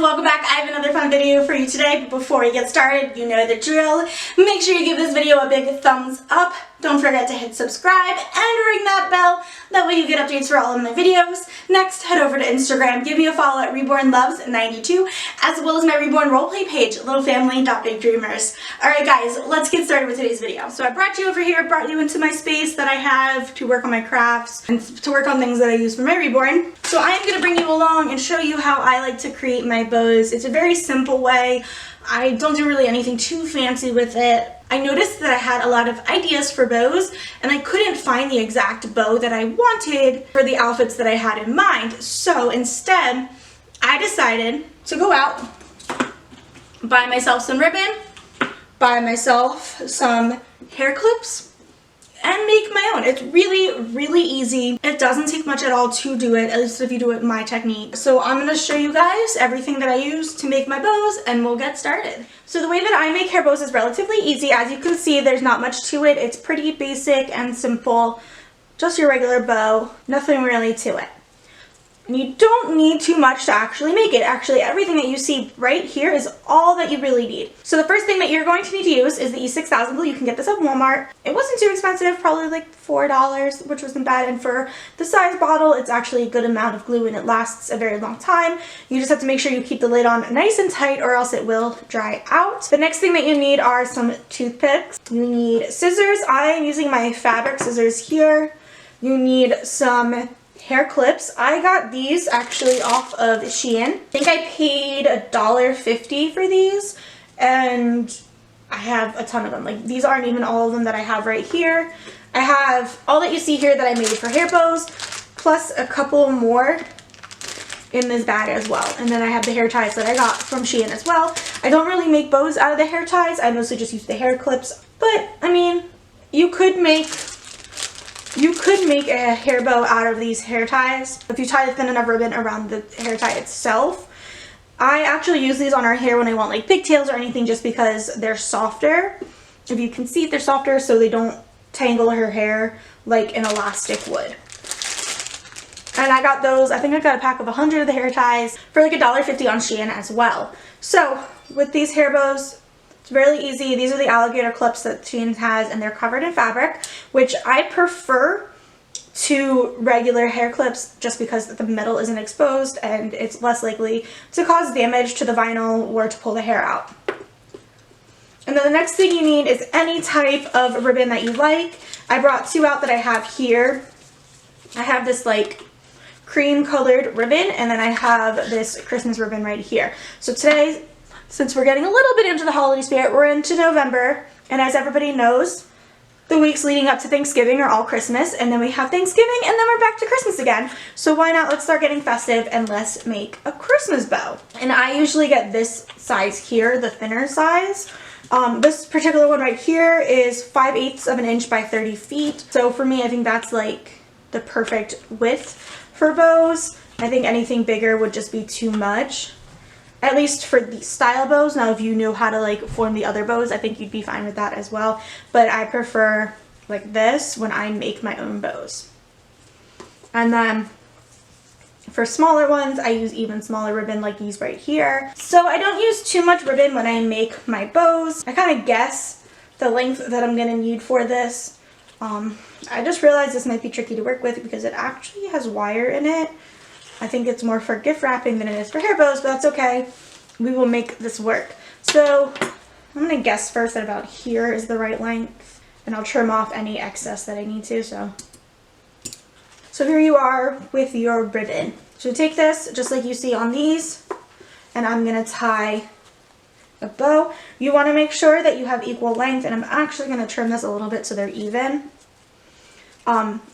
welcome back. I have another fun video for you today, but before we get started, you know the drill. Make sure you give this video a big thumbs up. Don't forget to hit subscribe and ring that bell. That way you get updates for all of my videos. Next, head over to Instagram. Give me a follow at Reborn Loves92, as well as my Reborn Roleplay page, littlefamily.bigdreamers. Alright guys, let's get started with today's video. So I brought you over here, brought you into my space that I have to work on my crafts and to work on things that I use for my Reborn. So I am going to bring you along and show you how I like to create my bows. It's a very simple way. I don't do really anything too fancy with it. I noticed that I had a lot of ideas for bows and I couldn't find the exact bow that I wanted for the outfits that I had in mind. So instead, I decided to go out, buy myself some ribbon, buy myself some hair clips, and make my own. It's really easy. It doesn't take much at all to do it, at least if you do it my technique. So I'm going to show you guys everything that I use to make my bows and we'll get started. So the way that I make hair bows is relatively easy. As you can see, there's not much to it. It's pretty basic and simple. Just your regular bow. Nothing really to it. And you don't need too much to actually make it. Actually, everything that you see right here is all that you really need. So the first thing that you're going to need to use is the E6000 glue. You can get this at Walmart. It wasn't too expensive, probably like $4, which wasn't bad. And for the size bottle, it's actually a good amount of glue and it lasts a very long time. You just have to make sure you keep the lid on nice and tight or else it will dry out. The next thing that you need are some toothpicks. You need scissors. I am using my fabric scissors here. You need some hair clips. I got these actually off of Shein. I think I paid $1.50 for these and I have a ton of them. Like, these aren't even all of them that I have right here. I have all that you see here that I made for hair bows, plus a couple more in this bag as well. And then I have the hair ties that I got from Shein as well. I don't really make bows out of the hair ties. I mostly just use the hair clips. But, I mean, you could make a hair bow out of these hair ties if you tie a thin enough ribbon around the hair tie itself. I actually use these on our hair when I want like pigtails or anything just because they're softer. If you can see, they're softer so they don't tangle her hair like an elastic would. And I got those, I think I got a pack of 100 of the hair ties for like $1.50 on Shein as well. So with these hair bows, it's really easy. These are the alligator clips that Shein has and they're covered in fabric, which I prefer to regular hair clips just because the metal isn't exposed and it's less likely to cause damage to the vinyl or to pull the hair out. And then the next thing you need is any type of ribbon that you like. I brought two out that I have here. I have this like cream colored ribbon and then I have this Christmas ribbon right here. So today, since we're getting a little bit into the holiday spirit, we're into November, and as everybody knows, the weeks leading up to Thanksgiving are all Christmas, and then we have Thanksgiving, and then we're back to Christmas again. So why not, let's start getting festive and let's make a Christmas bow. And I usually get this size here, the thinner size. This particular one right here is 5/8 of an inch by 30 feet. So for me, I think that's like the perfect width for bows. I think anything bigger would just be too much. At least for these style bows. Now if you knew how to like form the other bows, I think you'd be fine with that as well. But I prefer like this when I make my own bows. And then for smaller ones, I use even smaller ribbon like these right here. So I don't use too much ribbon when I make my bows. I kind of guess the length that I'm going to need for this. I just realized this might be tricky to work with because it actually has wire in it. I think it's more for gift wrapping than it is for hair bows, but that's okay. We will make this work. So I'm going to guess first that about here is the right length, and I'll trim off any excess that I need to. So here you are with your ribbon. So take this, just like you see on these, and I'm going to tie a bow. You want to make sure that you have equal length, and I'm actually going to trim this a little bit so they're even.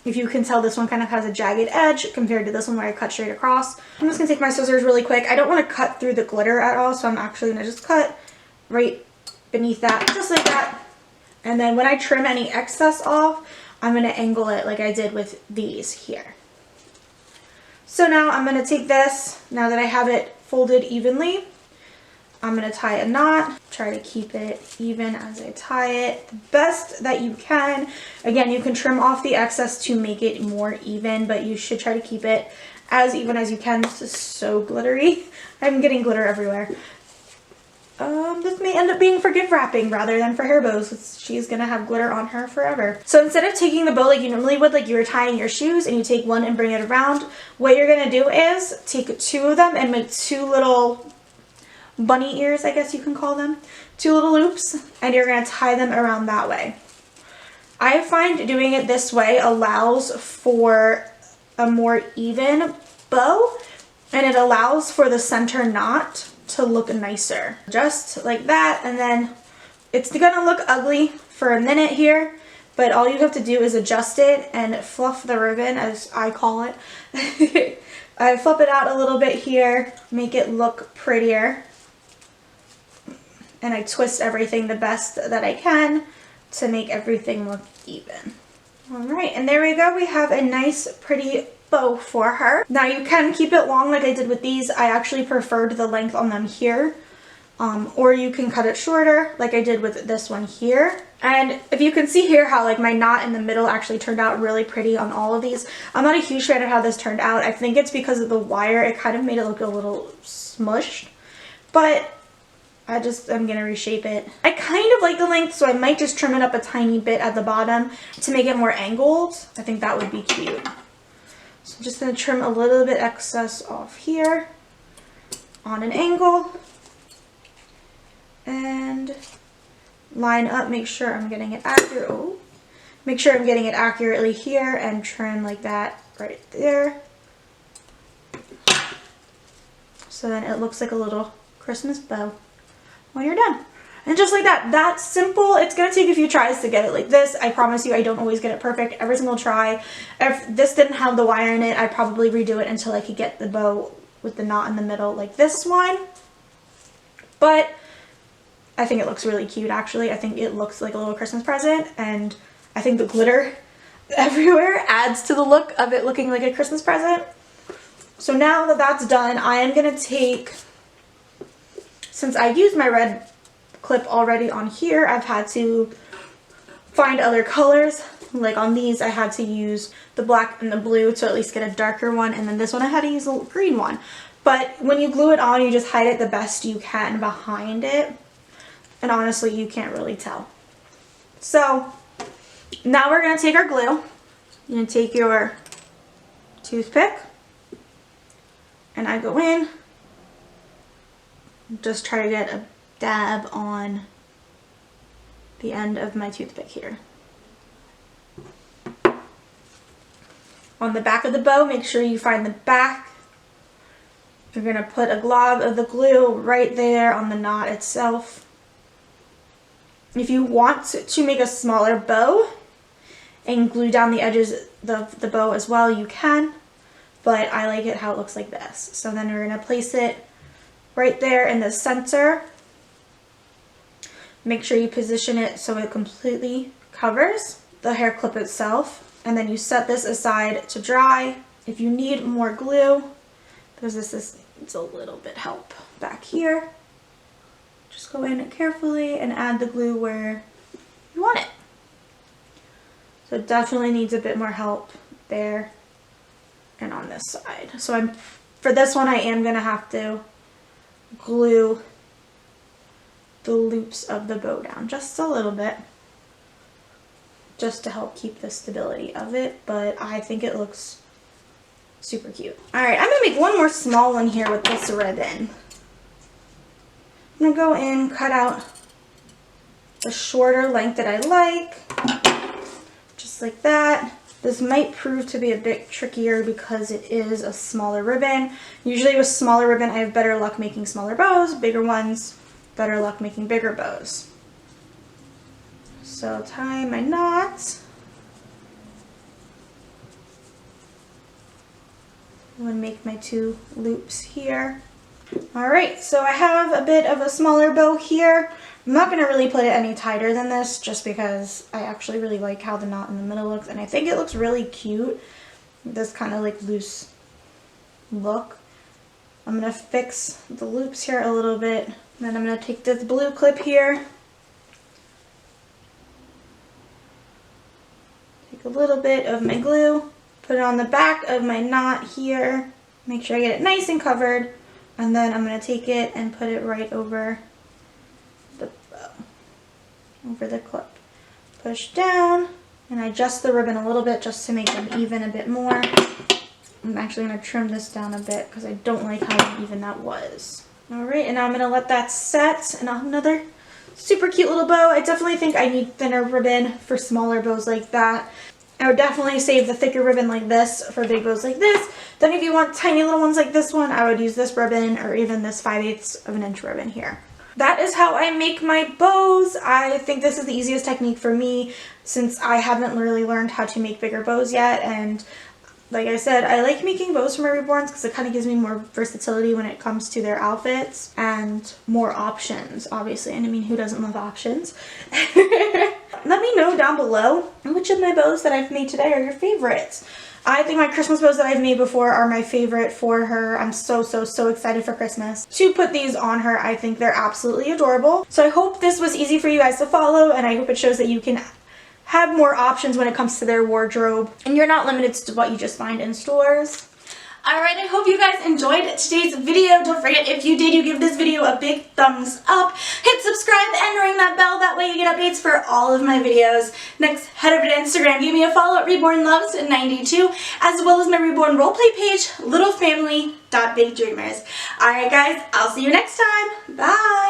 If you can tell, this one kind of has a jagged edge compared to this one where I cut straight across. I'm just going to take my scissors really quick. I don't want to cut through the glitter at all, so I'm actually going to just cut right beneath that, just like that. And then when I trim any excess off, I'm going to angle it like I did with these here. So now I'm going to take this, now that I have it folded evenly, I'm going to tie a knot. Try to keep it even as I tie it the best that you can. Again, you can trim off the excess to make it more even, but you should try to keep it as even as you can. This is so glittery. I'm getting glitter everywhere. This may end up being for gift wrapping rather than for hair bows. She's gonna have glitter on her forever. So instead of taking the bow like you normally would, like you were tying your shoes and you take one and bring it around, what you're gonna do is take 2 of them and make 2 little bunny ears, I guess you can call them. 2 little loops, and you're gonna tie them around that way. I find doing it this way allows for a more even bow, and it allows for the center knot to look nicer. Just like that, and then it's gonna look ugly for a minute here, but all you have to do is adjust it and fluff the ribbon, as I call it. I flip it out a little bit here, make it look prettier, and I twist everything the best that I can to make everything look even. All right, and there we go. We have a nice, pretty bow for her. Now you can keep it long like I did with these. I actually preferred the length on them here. Or you can cut it shorter like I did with this one here. And if you can see here how like my knot in the middle actually turned out really pretty on all of these. I'm not a huge fan of how this turned out. I think it's because of the wire. It kind of made it look a little smushed. But I'm gonna reshape it. I kind of like the length, so I might just trim it up a tiny bit at the bottom to make it more angled. I think that would be cute. So I'm just going to trim a little bit excess off here on an angle and line up, make sure I'm getting it accurate. Oh, make sure I'm getting it accurately here and trim like that right there. So then it looks like a little Christmas bow when you're done. And just like that, that's simple. It's going to take a few tries to get it like this. I promise you I don't always get it perfect every single try. If this didn't have the wire in it, I'd probably redo it until I could get the bow with the knot in the middle like this one. But I think it looks really cute actually. I think it looks like a little Christmas present, and I think the glitter everywhere adds to the look of it looking like a Christmas present. So now that that's done, I am going to take, since I used my red clip already on here, I've had to find other colors. Like on these I had to use the black and the blue to at least get a darker one, and then this one I had to use a green one. But when you glue it on, you just hide it the best you can behind it, and honestly you can't really tell. So now we're going to take our glue. You're going to take your toothpick, and I go in, just try to get a dab on the end of my toothpick here. On the back of the bow, make sure you find the back. You're going to put a glob of the glue right there on the knot itself. If you want to make a smaller bow and glue down the edges of the bow as well, you can, but I like it how it looks like this. So then we're going to place it right there in the center. Make sure you position it so it completely covers the hair clip itself, and then you set this aside to dry. If you need more glue, because this needs a little bit help back here, just go in carefully and add the glue where you want it. So it definitely needs a bit more help there and on this side. So for this one I am going to have to glue the loops of the bow down just a little bit, just to help keep the stability of it, but I think it looks super cute. Alright, I'm going to make one more small one here with this ribbon. I'm going to go in, cut out the shorter length that I like, just like that. This might prove to be a bit trickier because it is a smaller ribbon. Usually with smaller ribbon I have better luck making smaller bows, bigger ones, better luck making bigger bows. So tie my knot. I'm going to make my 2 loops here. Alright, so I have a bit of a smaller bow here. I'm not going to really put it any tighter than this just because I actually really like how the knot in the middle looks, and I think it looks really cute, this kind of like loose look. I'm going to fix the loops here a little bit And then I'm going to take this blue clip here. Take a little bit of my glue, put it on the back of my knot here. Make sure I get it nice and covered. And then I'm going to take it and put it right over the bow, over the clip. Push down and I adjust the ribbon a little bit just to make them even a bit more. I'm actually going to trim this down a bit because I don't like how even that was. Alright, and now I'm going to let that set, and I'll have another super cute little bow. I definitely think I need thinner ribbon for smaller bows like that. I would definitely save the thicker ribbon like this for big bows like this. Then if you want tiny little ones like this one, I would use this ribbon or even this 5/8 of an inch ribbon here. That is how I make my bows. I think this is the easiest technique for me since I haven't really learned how to make bigger bows yet, and like I said, I like making bows for my reborns because it kind of gives me more versatility when it comes to their outfits and more options, obviously. And I mean, who doesn't love options? Let me know down below which of my bows that I've made today are your favorites. I think my Christmas bows that I've made before are my favorite for her. I'm so excited for Christmas to put these on her. I think they're absolutely adorable. So I hope this was easy for you guys to follow, and I hope it shows that you can have more options when it comes to their wardrobe and you're not limited to what you just find in stores. Alright, I hope you guys enjoyed today's video. Don't forget, if you did, you give this video a big thumbs up. Hit subscribe and ring that bell. That way you get updates for all of my videos. Next, head over to Instagram. Give me a follow at Reborn Loves 92, as well as my Reborn Roleplay page, littlefamily.bigdreamers. Alright guys, I'll see you next time. Bye!